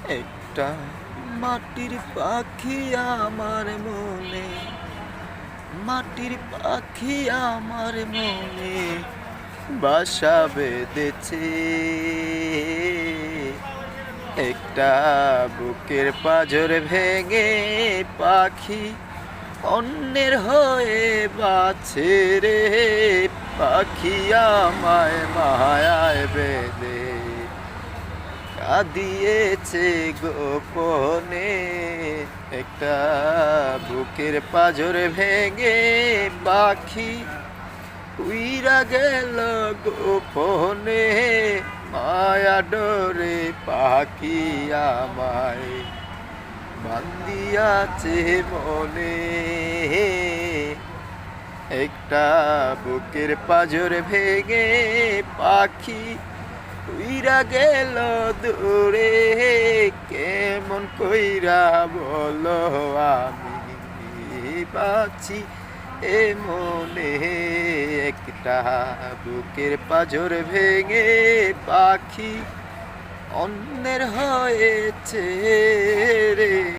একটা মাটির পাখি আমার মনে, মাটির পাখি আমার মনে বাসা বেঁধেছে। একটা বুকের পাঁজর ভেঙে পাখি অন্যের হয়ে বাছে রে। পাখি আমায় মায়ায় বেঁধে কাঁদিয়েছে গোপনে। একটা বুকের পাঁজর ভেঙে পাখি উইরা গেল গোপনে। মায়া ডোরে পাখি আমায় বান্দিয়াছে মনে। একটা বুকের পাঁজর ভেঙে পাখি উইরা গেল দূরে। কেমন কইরা বলো আমি বাঁচি এ মনে। একটা বুকের পাঁজর ভেঙে পাখি অন্যের হয়েছে রে।